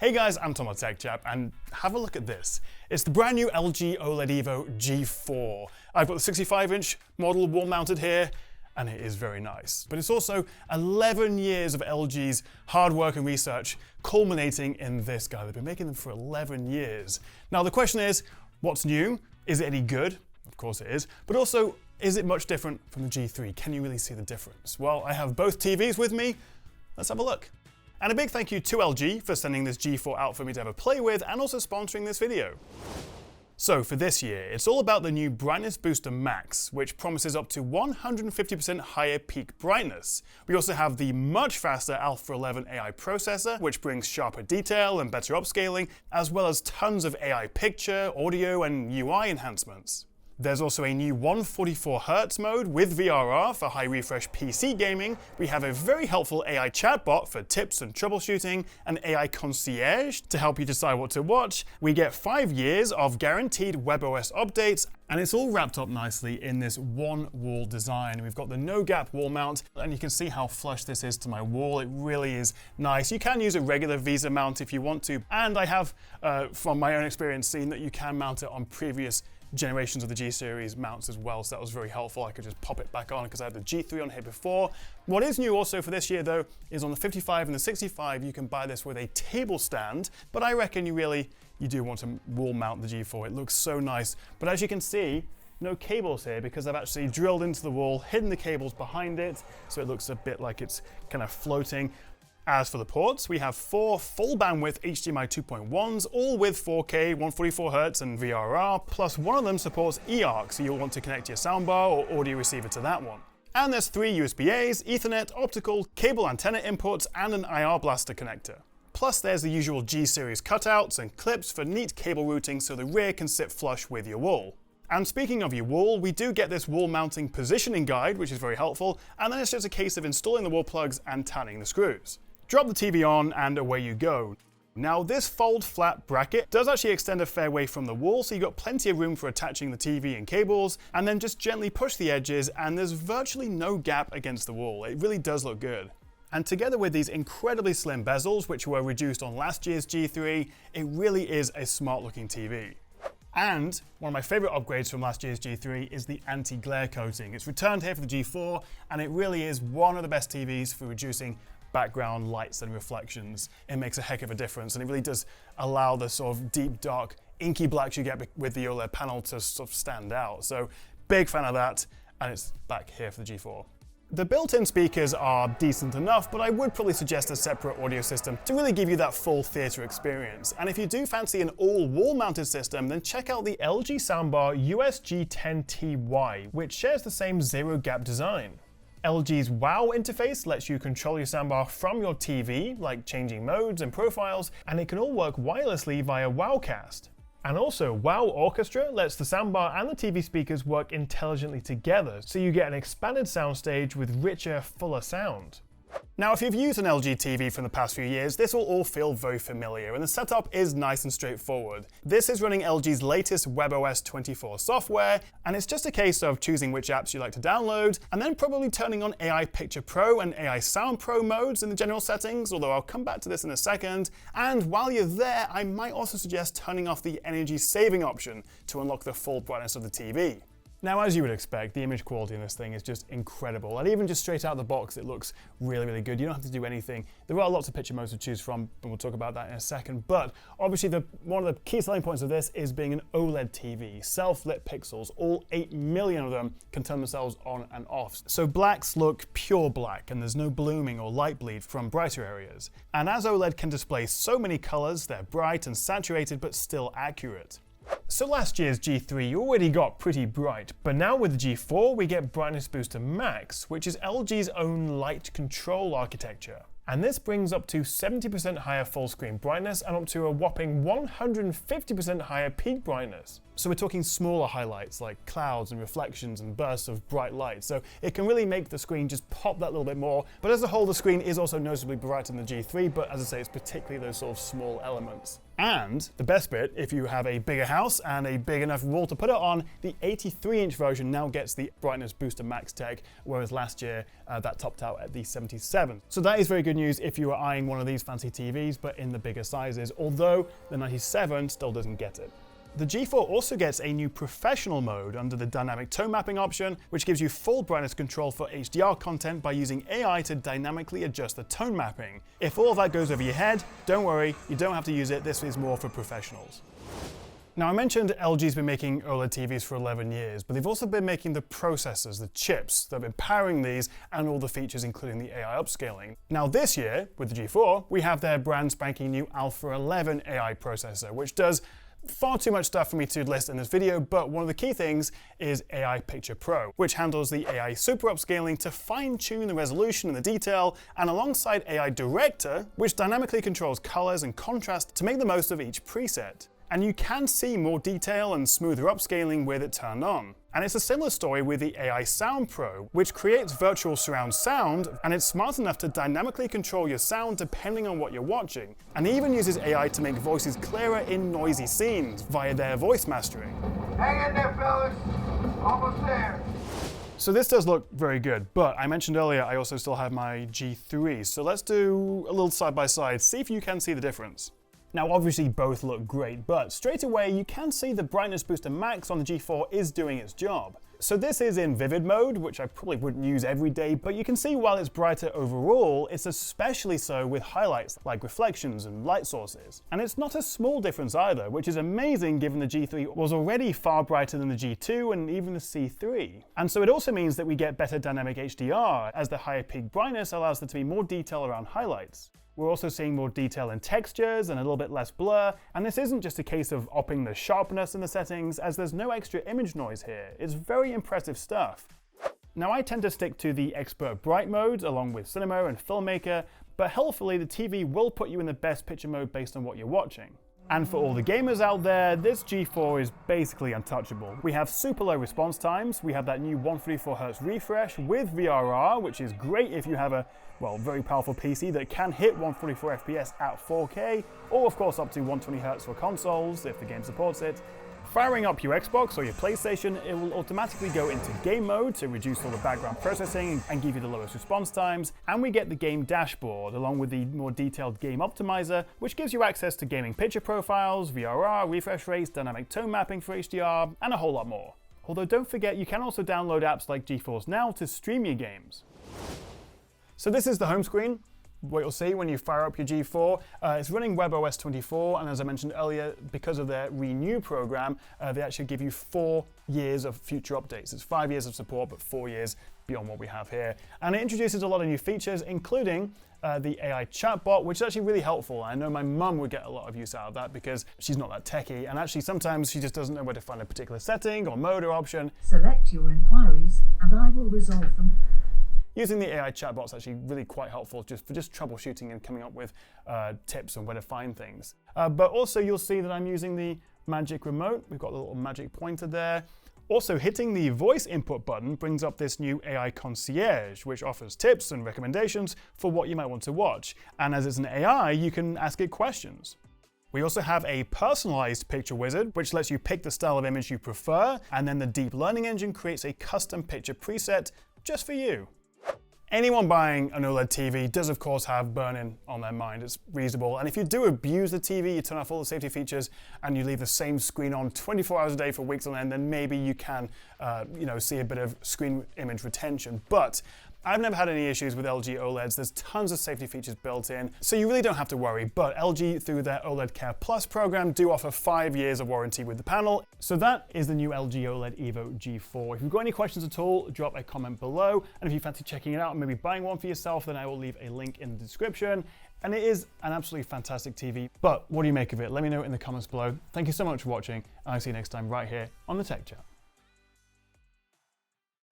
Hey guys, I'm Tom, a Tech Chap, and have a look at this. It's the brand new LG OLED Evo G4. I've got the 65-inch model wall-mounted here, and it is very nice. But it's also 11 years of LG's hard work and research culminating in this guy. They've been making them for 11 years. Now the question is, what's new? Is it any good? Of course it is. But also, is it much different from the G3? Can you really see the difference? Well, I have both TVs with me. Let's have a look. And a big thank you to LG for sending this G4 out for me to have a play with and also sponsoring this video. So for this year, it's all about the new Brightness Booster Max, which promises up to 150% higher peak brightness. We also have the much faster Alpha 11 AI processor, which brings sharper detail and better upscaling, as well as tons of AI picture, audio, and UI enhancements. There's also a new 144Hz mode with VRR for high refresh PC gaming. We have a very helpful AI chatbot for tips and troubleshooting, an AI concierge to help you decide what to watch. We get 5 years of guaranteed WebOS updates, and it's all wrapped up nicely in this one wall design. We've got the no gap wall mount, and you can see how flush this is to my wall. It really is nice. You can use a regular Visa mount if you want to, and I have, from my own experience, seen that you can mount it on previous generations of the G series mounts as well, so that was very helpful. I could just pop it back on because I had the G3 on here before. What is new also for this year though is on the 55 and the 65 you can buy this with a table stand, but I reckon you do want to wall mount the G4. It looks so nice, but as you can see, no cables here because I've actually drilled into the wall, hidden the cables behind it, so it looks a bit like it's kind of floating. As for the ports, we have 4 full bandwidth HDMI 2.1s, all with 4K, 144Hz and VRR, plus one of them supports eARC, so you'll want to connect your soundbar or audio receiver to that one. And there's 3 USB-A's, Ethernet, optical, cable antenna inputs, and an IR blaster connector. Plus there's the usual G series cutouts and clips for neat cable routing so the rear can sit flush with your wall. And speaking of your wall, we do get this wall mounting positioning guide, which is very helpful, and then it's just a case of installing the wall plugs and tightening the screws. Drop the TV on and away you go. Now this fold flat bracket does actually extend a fair way from the wall, so you've got plenty of room for attaching the TV and cables, and then just gently push the edges and there's virtually no gap against the wall. It really does look good. And together with these incredibly slim bezels, which were reduced on last year's G3, it really is a smart looking TV. And one of my favorite upgrades from last year's G3 is the anti-glare coating. It's returned here for the G4, and it really is one of the best TVs for reducing background lights and reflections. It makes a heck of a difference, and it really does allow the sort of deep, dark, inky blacks you get with the OLED panel to sort of stand out. So big fan of that, and it's back here for the G4. The built-in speakers are decent enough, but I would probably suggest a separate audio system to really give you that full theater experience. And if you do fancy an all wall-mounted system, then check out the LG soundbar USG10TY, which shares the same zero-gap design. LG's WOW interface lets you control your soundbar from your TV, like changing modes and profiles, and it can all work wirelessly via WOWcast. And also, WOW Orchestra lets the soundbar and the TV speakers work intelligently together, so you get an expanded soundstage with richer, fuller sound. Now, if you've used an LG TV from the past few years, this will all feel very familiar, and the setup is nice and straightforward. This is running LG's latest WebOS 24 software, and it's just a case of choosing which apps you like to download, and then probably turning on AI Picture Pro and AI Sound Pro modes in the general settings, although I'll come back to this in a second. And while you're there, I might also suggest turning off the energy saving option to unlock the full brightness of the TV. Now, as you would expect, the image quality in this thing is just incredible, and even just straight out of the box, it looks really, really good. You don't have to do anything. There are lots of picture modes to choose from, and we'll talk about that in a second, but obviously one of the key selling points of this is being an OLED TV. Self-lit pixels, all 8 million of them, can turn themselves on and off. So blacks look pure black, and there's no blooming or light bleed from brighter areas. And as OLED can display so many colors, they're bright and saturated, but still accurate. So last year's G3 already got pretty bright, but now with the G4 we get Brightness Booster Max, which is LG's own light control architecture. And this brings up to 70% higher full screen brightness and up to a whopping 150% higher peak brightness. So we're talking smaller highlights like clouds and reflections and bursts of bright light. So it can really make the screen just pop that little bit more. But as a whole, the screen is also noticeably brighter than the G3, but as I say, it's particularly those sort of small elements. And the best bit, if you have a bigger house and a big enough wall to put it on, the 83-inch version now gets the Brightness Booster Max tech, whereas last year that topped out at the 77. So that is very good news if you are eyeing one of these fancy TVs, but in the bigger sizes, although the 97 still doesn't get it. The G4 also gets a new professional mode under the dynamic tone mapping option, which gives you full brightness control for HDR content by using AI to dynamically adjust the tone mapping. If all of that goes over your head, don't worry, you don't have to use it, this is more for professionals. Now I mentioned LG's been making OLED TVs for 11 years, but they've also been making the processors, the chips that have been powering these and all the features including the AI upscaling. Now this year, with the G4, we have their brand spanking new Alpha 11 AI processor, which does far too much stuff for me to list in this video, but one of the key things is AI Picture Pro, which handles the AI super upscaling to fine-tune the resolution and the detail, and alongside AI Director, which dynamically controls colors and contrast to make the most of each preset. And you can see more detail and smoother upscaling with it turned on. And it's a similar story with the AI Sound Pro, which creates virtual surround sound, and it's smart enough to dynamically control your sound depending on what you're watching. And it even uses AI to make voices clearer in noisy scenes via their voice mastering. Hang in there, fellas. Almost there. So this does look very good, but I mentioned earlier I also still have my G3, so let's do a little side by side, see if you can see the difference. Now obviously both look great, but straight away you can see the Brightness Booster Max on the G4 is doing its job. So this is in vivid mode, which I probably wouldn't use every day, but you can see while it's brighter overall, it's especially so with highlights like reflections and light sources. And it's not a small difference either, which is amazing given the G3 was already far brighter than the G2 and even the C3. And so it also means that we get better dynamic HDR, as the higher peak brightness allows there to be more detail around highlights. We're also seeing more detail in textures and a little bit less blur, and this isn't just a case of upping the sharpness in the settings, as there's no extra image noise here. It's very impressive stuff. Now I tend to stick to the expert bright mode along with cinema and filmmaker, but helpfully the TV will put you in the best picture mode based on what you're watching. And for all the gamers out there, this G4 is basically untouchable. We have super low response times, we have that new 144Hz refresh with VRR, which is great if you have a, well, very powerful PC that can hit 144 FPS at 4K, or of course up to 120Hz for consoles if the game supports it. Firing up your Xbox or your PlayStation, it will automatically go into game mode to reduce all the background processing and give you the lowest response times. And we get the game dashboard along with the more detailed game optimizer, which gives you access to gaming picture profiles, VRR, refresh rates, dynamic tone mapping for HDR, and a whole lot more. Although don't forget, you can also download apps like GeForce Now to stream your games. So this is the home screen. What you'll see when you fire up your G4, it's running WebOS 24, and as I mentioned earlier, because of their Renew program, they actually give you 4 years of future updates. It's 5 years of support, but 4 years beyond what we have here. And it introduces a lot of new features, including the AI chatbot, which is actually really helpful. I know my mum would get a lot of use out of that because she's not that techie, and actually sometimes she just doesn't know where to find a particular setting or mode or option. Select your inquiries, and I will resolve them. Using the AI chatbot is actually really quite helpful for just troubleshooting and coming up with tips on where to find things. But also you'll see that I'm using the Magic Remote. We've got a little magic pointer there. Also, hitting the voice input button brings up this new AI Concierge, which offers tips and recommendations for what you might want to watch. And as it's an AI, you can ask it questions. We also have a personalized picture wizard, which lets you pick the style of image you prefer, and then the deep learning engine creates a custom picture preset just for you. Anyone buying an OLED TV does of course have burn-in on their mind. It's reasonable, and if you do abuse the TV, you turn off all the safety features and you leave the same screen on 24 hours a day for weeks on end, then maybe you can see a bit of screen image retention. But I've never had any issues with LG OLEDs. There's tons of safety features built in, so you really don't have to worry. But LG, through their OLED Care Plus program, do offer 5 years of warranty with the panel. So that is the new LG OLED Evo G4. If you've got any questions at all, drop a comment below. And if you fancy checking it out and maybe buying one for yourself, then I will leave a link in the description. And it is an absolutely fantastic TV. But what do you make of it? Let me know in the comments below. Thank you so much for watching, and I'll see you next time right here on the Tech Chat.